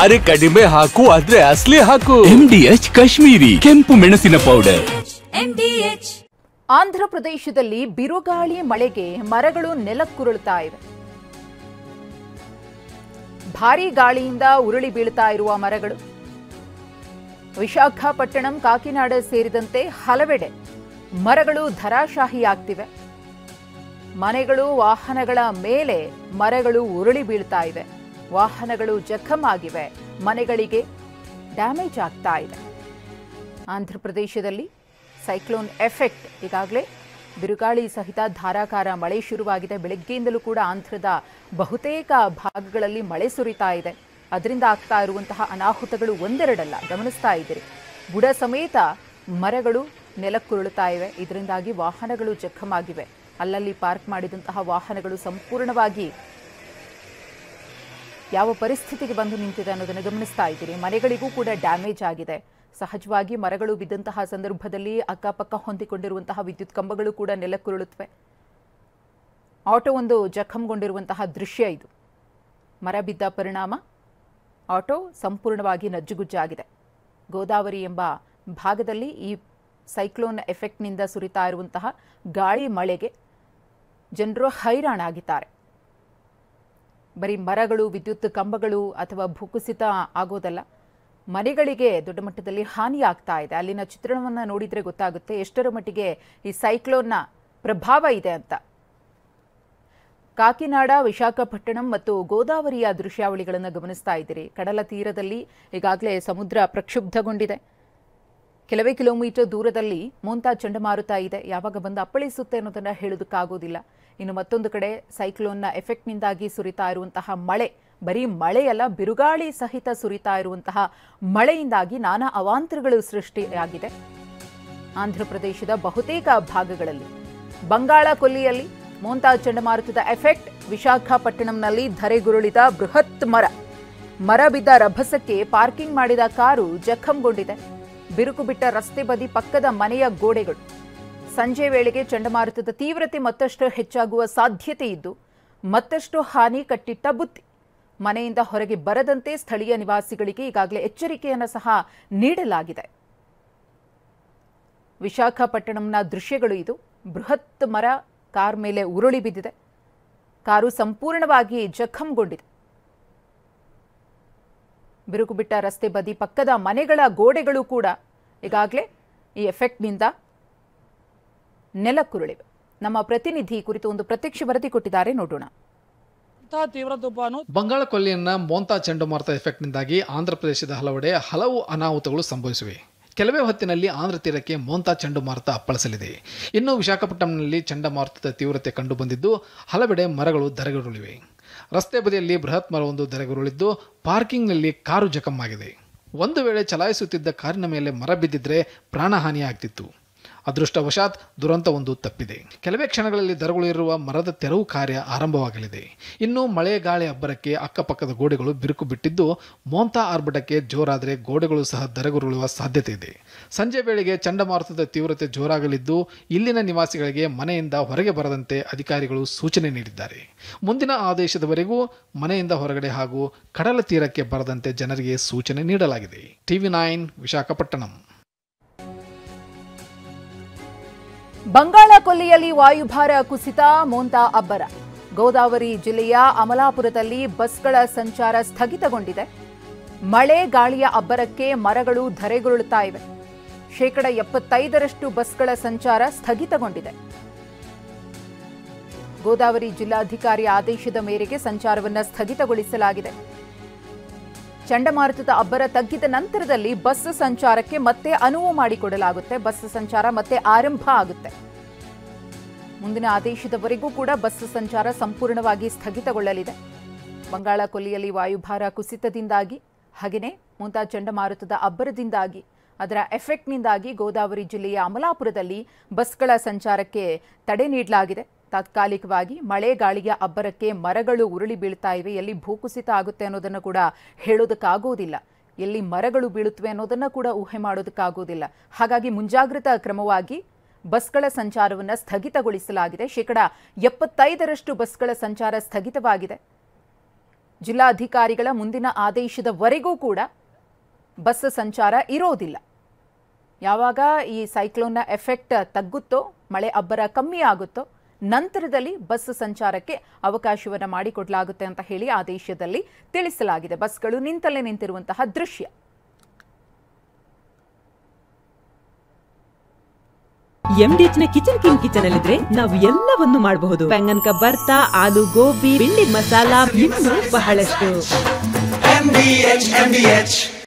ಅರೆ ಕಡಿಮೆ ಹಾಕು ಆದ್ರೆ ಅಸಲಿ ಹಾಕು. MDH ಕಾಶ್ಮೀರಿ ಕೆಂಪು ಮೆಣಸಿನ ಪೌಡರ್. ಆಂಧ್ರಪ್ರದೇಶದಲ್ಲಿ ಬಿರುಗಾಳಿ ಮಳೆಗೆ ಮರಗಳು ನೆಲಕ್ಕುರುಳುತ್ತಾ ಇವೆ. ಭಾರೀ ಗಾಳಿಯಿಂದ ಉರುಳಿ ಬೀಳ್ತಾ ಇರುವ ಮರಗಳು ವಿಶಾಖಪಟ್ಟಣಂ, ಕಾಕಿನಾಡ ಸೇರಿದಂತೆ ಹಲವೆಡೆ ಮರಗಳು ಧರಾಶಾಹಿಯಾಗ್ತಿವೆ. ಮನೆಗಳು, ವಾಹನಗಳ ಮೇಲೆ ಮರಗಳು ಉರುಳಿ ಬೀಳ್ತಾ ಇವೆ. ವಾಹನಗಳು ಜಖಂ ಆಗಿವೆ, ಮನೆಗಳಿಗೆ ಡ್ಯಾಮೇಜ್ ಆಗ್ತಾ ಇದೆ. ಆಂಧ್ರಪ್ರದೇಶದಲ್ಲಿ ಸೈಕ್ಲೋನ್ ಎಫೆಕ್ಟ್, ಈಗಾಗಲೇ ಬಿರುಗಾಳಿ ಸಹಿತ ಧಾರಾಕಾರ ಮಳೆ ಶುರುವಾಗಿದೆ. ಬೆಳಗ್ಗೆಯಿಂದಲೂ ಕೂಡ ಆಂಧ್ರದ ಬಹುತೇಕ ಭಾಗಗಳಲ್ಲಿ ಮಳೆ ಸುರಿತಾ ಇದೆ. ಅದರಿಂದ ಆಗ್ತಾ ಇರುವಂತಹ ಅನಾಹುತಗಳು ಒಂದೆರಡಲ್ಲ, ಗಮನಿಸ್ತಾ ಇದ್ದೀರಿ. ಬುಡ ಸಮೇತ ಮರಗಳು ನೆಲಕ್ಕುರುಳುತ್ತಾ ಇವೆ. ಇದರಿಂದಾಗಿ ವಾಹನಗಳು ಜಖಮಾಗಿವೆ. ಅಲ್ಲಲ್ಲಿ ಪಾರ್ಕ್ ಮಾಡಿದಂತಹ ವಾಹನಗಳು ಸಂಪೂರ್ಣವಾಗಿ ಯಾವ ಪರಿಸ್ಥಿತಿಗೆ ಬಂದು ನಿಂತಿದೆ ಅನ್ನೋದನ್ನು ಗಮನಿಸ್ತಾ ಇದ್ದೀರಿ. ಮನೆಗಳಿಗೂ ಕೂಡ ಡ್ಯಾಮೇಜ್ ಆಗಿದೆ. ಸಹಜವಾಗಿ ಮರಗಳು ಬಿದ್ದಂತಹ ಸಂದರ್ಭದಲ್ಲಿ ಅಕ್ಕಪಕ್ಕ ಹೊಂದಿಕೊಂಡಿರುವಂತಹ ವಿದ್ಯುತ್ ಕಂಬಗಳು ಕೂಡ ನೆಲಕ್ಕುರುಳುತ್ತವೆ. ಆಟೋ ಒಂದು ಜಖಂಗೊಂಡಿರುವಂತಹ ದೃಶ್ಯ ಇದು. ಮರ ಬಿದ್ದ ಪರಿಣಾಮ ಆಟೋ ಸಂಪೂರ್ಣವಾಗಿ ನಜ್ಜುಗುಜ್ಜಾಗಿದೆ. ಗೋದಾವರಿ ಎಂಬ ಭಾಗದಲ್ಲಿ ಈ ಸೈಕ್ಲೋನ್ ಎಫೆಕ್ಟ್ನಿಂದ ಸುರಿತಾ ಇರುವಂತಹ ಗಾಳಿ ಮಳೆಗೆ ಜನರು ಹೈರಾಣಾಗಿದ್ದಾರೆ. ಬರೀ ಮರಗಳು, ವಿದ್ಯುತ್ ಕಂಬಗಳು ಅಥವಾ ಭೂಕುಸಿತ ಆಗೋದಲ್ಲ, ಮನೆಗಳಿಗೆ ದೊಡ್ಡ ಮಟ್ಟದಲ್ಲಿ ಹಾನಿಯಾಗ್ತಾ ಇದೆ. ಅಲ್ಲಿನ ಚಿತ್ರಣವನ್ನು ನೋಡಿದರೆ ಗೊತ್ತಾಗುತ್ತೆ ಎಷ್ಟರ ಮಟ್ಟಿಗೆ ಈ ಸೈಕ್ಲೋನ್ನ ಪ್ರಭಾವ ಇದೆ ಅಂತ. ಕಾಕಿನಾಡ, ವಿಶಾಖಪಟ್ಟಣಂ ಮತ್ತು ಗೋದಾವರಿಯ ದೃಶ್ಯಾವಳಿಗಳನ್ನು ಗಮನಿಸ್ತಾ ಇದ್ದೀರಿ. ಕಡಲ ತೀರದಲ್ಲಿ ಈಗಾಗಲೇ ಸಮುದ್ರ ಪ್ರಕ್ಷುಬ್ಧಗೊಂಡಿದೆ. ಕೆಲವೇ ಕಿಲೋಮೀಟರ್ ದೂರದಲ್ಲಿ ಮೋಂತಾ ಚಂಡಮಾರುತ ಇದೆ. ಯಾವಾಗ ಬಂದು ಅಪ್ಪಳಿಸುತ್ತೆ ಅನ್ನೋದನ್ನು ಹೇಳೋದಕ್ಕಾಗೋದಿಲ್ಲ. ಇನ್ನು ಮತ್ತೊಂದು ಕಡೆ ಸೈಕ್ಲೋನ್ನ ಎಫೆಕ್ಟ್ನಿಂದಾಗಿ ಸುರಿತಾ ಇರುವಂತಹ ಮಳೆ, ಬರೀ ಮಳೆಯಲ್ಲ, ಬಿರುಗಾಳಿ ಸಹಿತ ಸುರಿತಾ ಇರುವಂತಹ ಮಳೆಯಿಂದಾಗಿ ನಾನಾ ಅವಾಂತರಗಳು ಸೃಷ್ಟಿಯಾಗಿದೆ. ಆಂಧ್ರಪ್ರದೇಶದ ಬಹುತೇಕ ಭಾಗಗಳಲ್ಲಿ, ಬಂಗಾಳ ಕೊಲ್ಲಿಯಲ್ಲಿ ಮೋಂತಾ ಚಂಡಮಾರುತದ ಎಫೆಕ್ಟ್, ವಿಶಾಖಪಟ್ಟಣಂನಲ್ಲಿ ಧರೆಗುರುಳಿದ ಬೃಹತ್ ಮರ ಬಿದ್ದ ರಭಸಕ್ಕೆ ಪಾರ್ಕಿಂಗ್ ಮಾಡಿದ ಕಾರು ಜಖಂಗೊಂಡಿದೆ. ಬಿರುಕು ಬಿಟ್ಟ ರಸ್ತೆ ಬದಿ ಪಕ್ಕದ ಮನೆಯ ಗೋಡೆಗಳು. ಸಂಜೆ ವೇಳೆಗೆ ಚಂಡಮಾರುತದ ತೀವ್ರತೆ ಮತ್ತಷ್ಟು ಹೆಚ್ಚಾಗುವ ಸಾಧ್ಯತೆ ಇದ್ದು ಮತ್ತಷ್ಟು ಹಾನಿ ಕಟ್ಟಿಟ್ಟ ಬುತ್ತಿ. ಮನೆಯಿಂದ ಹೊರಗೆ ಬರದಂತೆ ಸ್ಥಳೀಯ ನಿವಾಸಿಗಳಿಗೆ ಈಗಾಗಲೇ ಎಚ್ಚರಿಕೆಯನ್ನು ಸಹ ನೀಡಲಾಗಿದೆ. ವಿಶಾಖಪಟ್ಟಣಂನ ದೃಶ್ಯಗಳು ಇದು. ಬೃಹತ್ ಮರ ಕಾರ್ ಮೇಲೆ ಉರುಳಿ ಬಿದ್ದಿದೆ. ಕಾರು ಸಂಪೂರ್ಣವಾಗಿ ಜಖಂಗೊಂಡಿದೆ. ಬಿರುಕು ಬಿಟ್ಟ ರಸ್ತೆ ಬದಿ ಪಕ್ಕದ ಮನೆಗಳ ಗೋಡೆಗಳು ಕೂಡ ಈಗಾಗಲೇ ಈ ಎಫೆಕ್ಟ್ನಿಂದ ನೆಲಕ್ಕುರುಳಿವೆ. ನಮ್ಮ ಪ್ರತಿನಿಧಿ ಕುರಿತು ಒಂದು ಪ್ರತ್ಯಕ್ಷ ವರದಿ ಕೊಟ್ಟಿದ್ದಾರೆ, ನೋಡೋಣ. ತೀವ್ರ ತುಫಾನು ಬಂಗಾಳ ಕೊಲ್ಲಿಯನ್ನ ಮೋಂತಾ ಚಂಡಮಾರುತ ಎಫೆಕ್ಟ್ನಿಂದಾಗಿ ಆಂಧ್ರಪ್ರದೇಶದ ಹಲವು ಅನಾಹುತಗಳು ಸಂಭವಿಸಿವೆ. ಕೆಲವೇ ಹೊತ್ತಿನಲ್ಲಿ ಆಂಧ್ರ ತೀರಕ್ಕೆ ಮೋಂತಾ ಚಂಡಮಾರುತ ಅಪ್ಪಳಿಸಲಿದೆ. ಇನ್ನು ವಿಶಾಖಪಟ್ಟಣಂನಲ್ಲಿ ಚಂಡಮಾರುತದ ತೀವ್ರತೆ ಕಂಡುಬಂದಿದ್ದು ಹಲವೆಡೆ ಮರಗಳು ಧರೆಗುರುಳಿವೆ. ರಸ್ತೆ ಬದಿಯಲ್ಲಿ ಬೃಹತ್ ಮರವೊಂದು ಧರೆಗುರುಳಿದ್ದು ಪಾರ್ಕಿಂಗ್ನಲ್ಲಿ ಕಾರು ಜಖಮಾಗಿದೆ. ಒಂದು ವೇಳೆ ಚಲಾಯಿಸುತ್ತಿದ್ದ ಕಾರಿನ ಮೇಲೆ ಮರ ಬಿದ್ದಿದ್ರೆ ಪ್ರಾಣಹಾನಿಯಾಗ್ತಿತ್ತು. ಅದೃಷ್ಟವಶಾತ್ ದುರಂತವೊಂದು ತಪ್ಪಿದೆ. ಕೆಲವೇ ಕ್ಷಣಗಳಲ್ಲಿ ಧರೆಗುರುಳಿರುವ ಮರದ ತೆರವು ಕಾರ್ಯ ಆರಂಭವಾಗಲಿದೆ. ಇನ್ನು ಮಳೆ ಗಾಳಿ ಅಬ್ಬರಕ್ಕೆ ಅಕ್ಕಪಕ್ಕದ ಗೋಡೆಗಳು ಬಿರುಕು ಬಿಟ್ಟಿದ್ದು ಮೋಂತಾ ಆರ್ಭಟಕ್ಕೆ ಜೋರಾದರೆ ಗೋಡೆಗಳು ಸಹ ಧರೆಗುರುಳುವ ಸಾಧ್ಯತೆ ಇದೆ. ಸಂಜೆ ವೇಳೆಗೆ ಚಂಡಮಾರುತದ ತೀವ್ರತೆ ಜೋರಾಗಲಿದ್ದು ಇಲ್ಲಿನ ನಿವಾಸಿಗಳಿಗೆ ಮನೆಯಿಂದ ಹೊರಗೆ ಬರದಂತೆ ಅಧಿಕಾರಿಗಳು ಸೂಚನೆ ನೀಡಿದ್ದಾರೆ. ಮುಂದಿನ ಆದೇಶದವರೆಗೂ ಮನೆಯಿಂದ ಹೊರಗಡೆ ಹಾಗೂ ಕಡಲ ತೀರಕ್ಕೆ ಬರದಂತೆ ಜನರಿಗೆ ಸೂಚನೆ ನೀಡಲಾಗಿದೆ. TV9 ವಿಶಾಖಪಟ್ಟಣಂ. ಬಂಗಾಳ ಕೊಲ್ಲಿಯಲ್ಲಿ ವಾಯುಭಾರ ಕುಸಿತ, ಮೋಂತಾ ಅಬ್ಬರ. ಗೋದಾವರಿ ಜಿಲ್ಲೆಯ ಅಮಲಾಪುರದಲ್ಲಿ ಬಸ್ಗಳ ಸಂಚಾರ ಸ್ಥಗಿತಗೊಂಡಿದೆ. ಮಳೆ ಗಾಳಿಯ ಅಬ್ಬರಕ್ಕೆ ಮರಗಳು ಧರೆಗುರುಳುತ್ತಾ ಇವೆ. 75% ಬಸ್ಗಳ ಸಂಚಾರ ಸ್ಥಗಿತಗೊಂಡಿದೆ. ಗೋದಾವರಿ ಜಿಲ್ಲಾಧಿಕಾರಿ ಆದೇಶದ ಮೇರೆಗೆ ಸಂಚಾರವನ್ನು ಸ್ಥಗಿತಗೊಳಿಸಲಾಗಿದೆ. ಚಂಡಮಾರುತದ ಅಬ್ಬರ ತಗ್ಗಿದ ನಂತರದಲ್ಲಿ ಬಸ್ ಸಂಚಾರಕ್ಕೆ ಮತ್ತೆ ಅನುವು ಮಾಡಿಕೊಡಲಾಗುತ್ತೆ. ಬಸ್ ಸಂಚಾರ ಮತ್ತೆ ಆರಂಭ ಆಗುತ್ತೆ. ಮುಂದಿನ ಆದೇಶದವರೆಗೂ ಕೂಡ ಬಸ್ ಸಂಚಾರ ಸಂಪೂರ್ಣವಾಗಿ ಸ್ಥಗಿತಗೊಳ್ಳಲಿದೆ. ಬಂಗಾಳ ಕೊಲ್ಲಿಯಲ್ಲಿ ವಾಯುಭಾರ ಕುಸಿತದಿಂದಾಗಿ, ಹಾಗೆಯೇ ಮೋಂತಾ ಚಂಡಮಾರುತದ ಅಬ್ಬರದಿಂದಾಗಿ, ಅದರ ಎಫೆಕ್ಟ್ನಿಂದಾಗಿ ಗೋದಾವರಿ ಜಿಲ್ಲೆಯ ಅಮಲಾಪುರದಲ್ಲಿ ಬಸ್ಗಳ ಸಂಚಾರಕ್ಕೆ ತಡೆ ನೀಡಲಾಗಿದೆ. ತಾತ್ಕಾಲಿಕವಾಗಿ ಮಳೆ ಗಾಳಿಯ ಅಬ್ಬರಕ್ಕೆ ಮರಗಳು ಉರುಳಿ ಬೀಳ್ತಾ ಇವೆ. ಎಲ್ಲಿ ಭೂಕುಸಿತ ಆಗುತ್ತೆ ಅನ್ನೋದನ್ನು ಕೂಡ ಹೇಳೋದಕ್ಕಾಗೋದಿಲ್ಲ. ಎಲ್ಲಿ ಮರಗಳು ಬೀಳುತ್ತವೆ ಅನ್ನೋದನ್ನು ಕೂಡ ಊಹೆ ಮಾಡೋದಕ್ಕಾಗೋದಿಲ್ಲ. ಹಾಗಾಗಿ ಮುಂಜಾಗ್ರತಾ ಕ್ರಮವಾಗಿ ಬಸ್ಗಳ ಸಂಚಾರವನ್ನು ಸ್ಥಗಿತಗೊಳಿಸಲಾಗಿದೆ. 75% ಬಸ್ಗಳ ಸಂಚಾರ ಸ್ಥಗಿತವಾಗಿದೆ. ಜಿಲ್ಲಾಧಿಕಾರಿಗಳ ಮುಂದಿನ ಆದೇಶದವರೆಗೂ ಕೂಡ ಬಸ್ ಸಂಚಾರ ಇರೋದಿಲ್ಲ. ಯಾವಾಗ ಈ ಸೈಕ್ಲೋನ್ನ ಎಫೆಕ್ಟ್ ತಗ್ಗುತ್ತೋ, ಮಳೆ ಅಬ್ಬರ ಕಮ್ಮಿ ಆಗುತ್ತೋ, ನಂತರದಲ್ಲಿ ಬಸ್ ಸಂಚಾರಕ್ಕೆ ಅವಕಾಶವನ್ನು ಮಾಡಿಕೊಡಲಾಗುತ್ತೆ ಅಂತ ಹೇಳಿ ಆದೇಶದಲ್ಲಿ ತಿಳಿಸಲಾಗಿದೆ. ಬಸ್ಗಳು ನಿಂತಲ್ಲೇ ನಿಂತಿರುವಂತಹ ದೃಶ್ಯ. MDHನ ಕಿಚನ್ ಕಿಂಗ್ ಕಿಚನ್ ಅಲ್ಲಿದ್ರೆ ನಾವು ಎಲ್ಲವನ್ನು ಮಾಡಬಹುದು. ಬೆಂಗನ್ ಕ ಬರ್ತಾ, ಆಲೂ ಗೋಬಿ, ಭಿಂಡಿ ಮಸಾಲಾ, ಇನ್ನೂ ಬಹಳಷ್ಟು.